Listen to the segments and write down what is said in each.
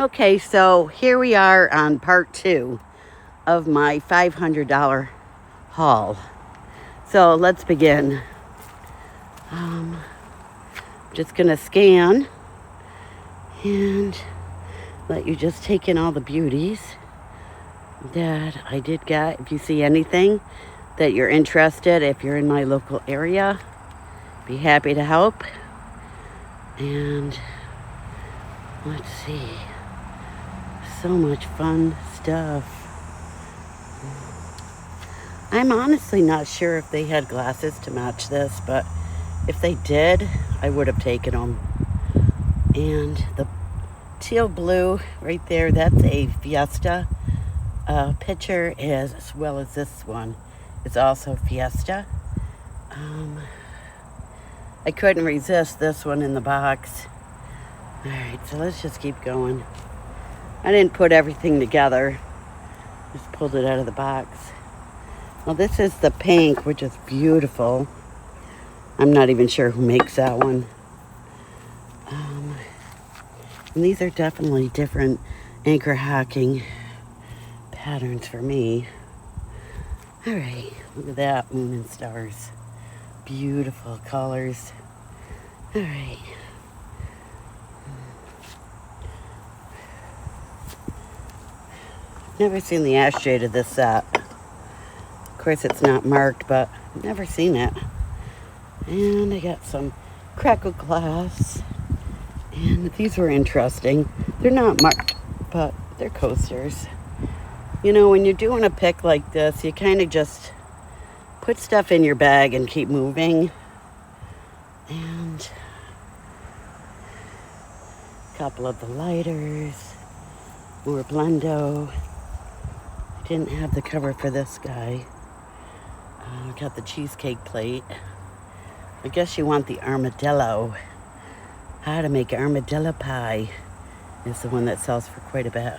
Okay, so here we are on part 2 of my $500 haul. So let's begin. Just gonna scan and let you just take in all the beauties that I did get. If you see anything that you're interested, if you're in my local area, be happy to help. And let's see, so much fun stuff. I'm honestly not sure if they had glasses to match this, but if they did, I would have taken them. And the teal blue right there, that's a Fiesta picture, as well as this one is also Fiesta. I couldn't resist this one in the box. All right, so let's just keep going. I didn't put everything together, just pulled it out of the box. Well, this is the pink, which is beautiful. I'm not even sure who makes that one. And these are definitely different anchor hacking patterns for me. All right, look at that, moon and stars. Beautiful colors. All right. Never seen the ashtray to this set. Of course, it's not marked, but I've never seen it. And I got some crackle glass. And these were interesting. They're not marked, but they're coasters. You know, when you're doing a pick like this, you kind of just put stuff in your bag and keep moving. And a couple of the lighters. More Blendo. I didn't have the cover for this guy. Got the cheesecake plate. I guess you want the armadillo. How to make armadillo pie is the one that sells for quite a bit.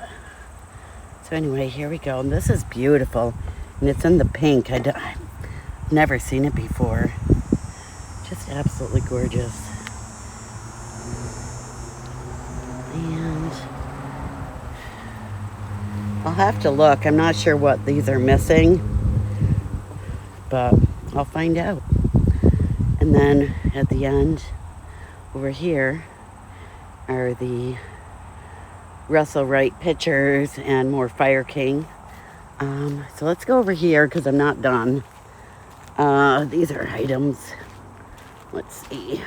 So anyway, here we go. And this is beautiful. And it's in the pink. I've never seen it before. Just absolutely gorgeous. And I'll have to look. I'm not sure what these are missing, but I'll find out. And then at the end, over here, are the Russell Wright pictures and more Fire King. So let's go over here because I'm not done. These are items. Let's see.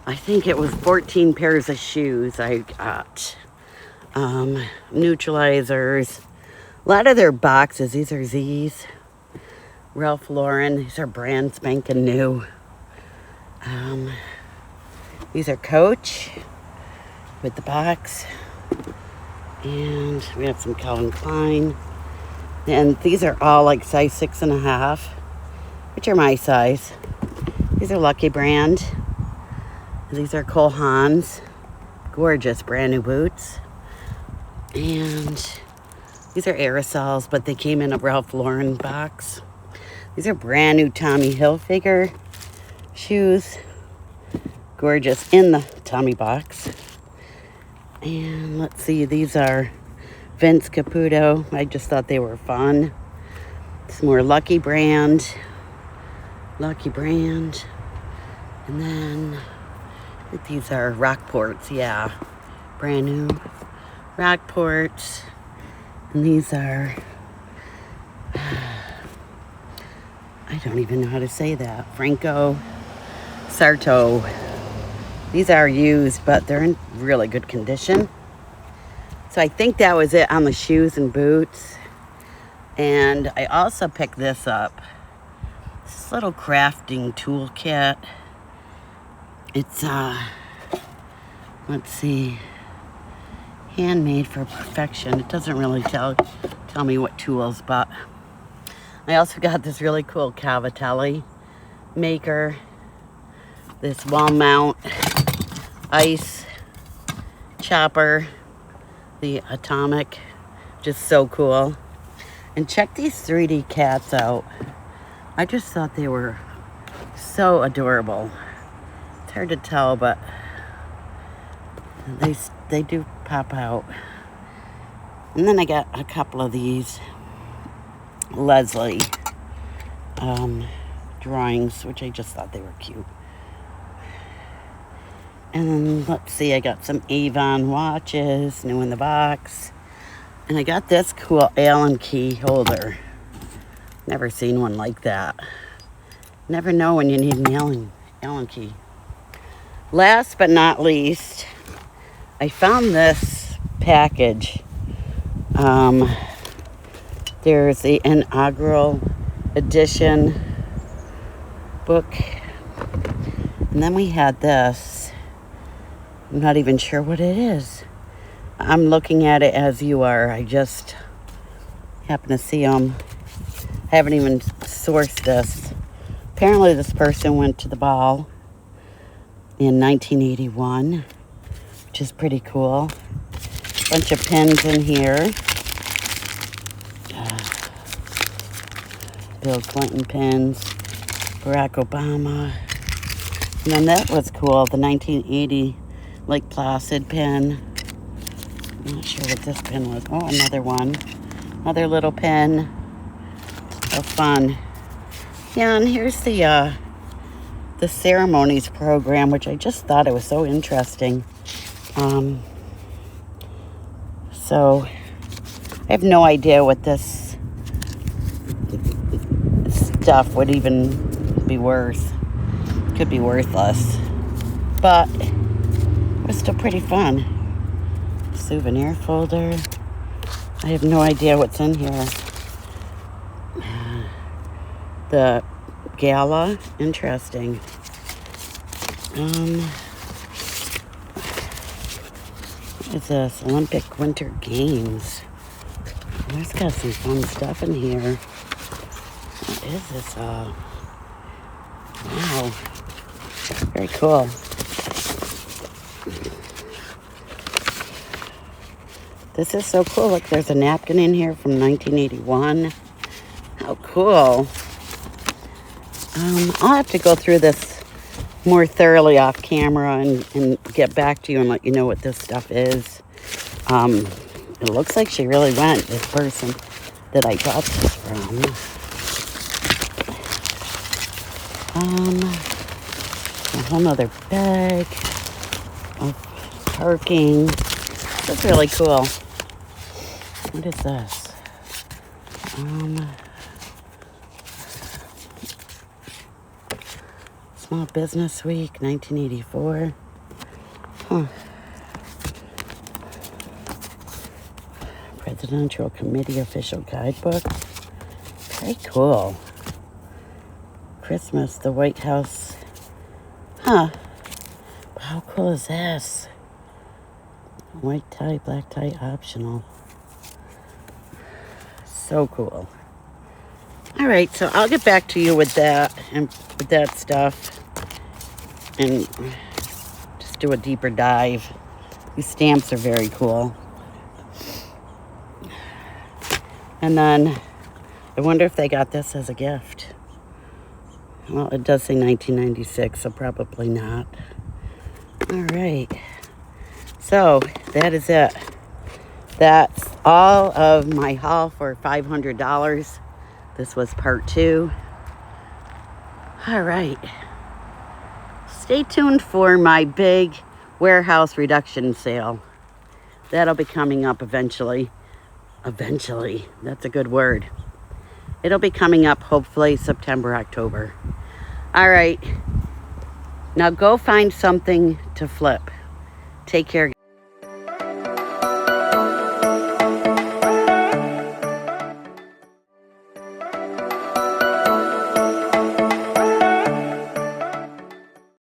I think it was 14 pairs of shoes I got. Neutralizers. A lot of their boxes. These are Z's. Ralph Lauren. These are brand spanking new. These are Coach with the box. And we have some Calvin Klein. And these are all like size 6.5, which are my size. These are Lucky Brand. These are Cole Haan's. Gorgeous brand new boots. And these are aerosols, but they came in a Ralph Lauren box. These are brand new Tommy Hilfiger shoes. Gorgeous in the Tommy box. And let's see, these are Vince Caputo. I just thought they were fun. Some more Lucky Brand. Lucky Brand. And then these are Rockports, yeah. Brand new Rockports. And these are, I don't even know how to say that. Franco Sarto. These are used, but they're in really good condition. So I think that was it on the shoes and boots. And I also picked this up. This little crafting toolkit. It's, let's see, handmade for perfection. It doesn't really tell me what tools, but I also got this really cool Cavatelli maker. This wall mount ice chopper, the atomic, just so cool. And check these 3D cats out. I just thought they were so adorable. It's hard to tell, but they do pop out. And then I got a couple of these Leslie drawings, which I just thought they were cute. And then, let's see, I got some Avon watches, new in the box. And I got this cool Allen key holder. Never seen one like that. Never know when you need an Allen key. Last but not least, I found this package. There's the inaugural edition book. And then we had this. I'm not even sure what it is. I'm looking at it as you are. I just happen to see them. I haven't even sourced this. Apparently this person went to the ball in 1981, which is pretty cool. Bunch of pins in here. Bill Clinton pins. Barack Obama. And then that was cool, the 1980 Lake Placid pin. I'm not sure what this pin was. Oh, another one. Another little pin. So fun. Yeah, and here's the ceremonies program, which I just thought it was so interesting. So I have no idea what this stuff would even be worth. Could be worthless, but it was still pretty fun. Souvenir folder. I have no idea what's in here. The gala, interesting. What is this? Olympic Winter Games. There's got some fun stuff in here. What is this? Wow. Very cool. This is so cool. Look, there's a napkin in here from 1981. How cool. I'll have to go through this more thoroughly off camera and get back to you and let you know what this stuff is. It looks like she really went, this person that I got this from. A whole nother bag of parking. That's really cool. What is this? Small Business Week, 1984. Huh. Presidential Committee Official Guidebook. Very cool. Christmas, the White House. Huh. How cool is this? White tie, black tie, optional. So cool. All right, so I'll get back to you with that and with that stuff and just do a deeper dive. These stamps are very cool. And then I wonder if they got this as a gift. Well, it does say 1996, so probably not. All right. So that is it. That's all of my haul for $500. This was part 2. All right. Stay tuned for my big warehouse reduction sale. That'll be coming up eventually. Eventually. That's a good word. It'll be coming up hopefully September, October. All right. Now go find something to flip. Take care.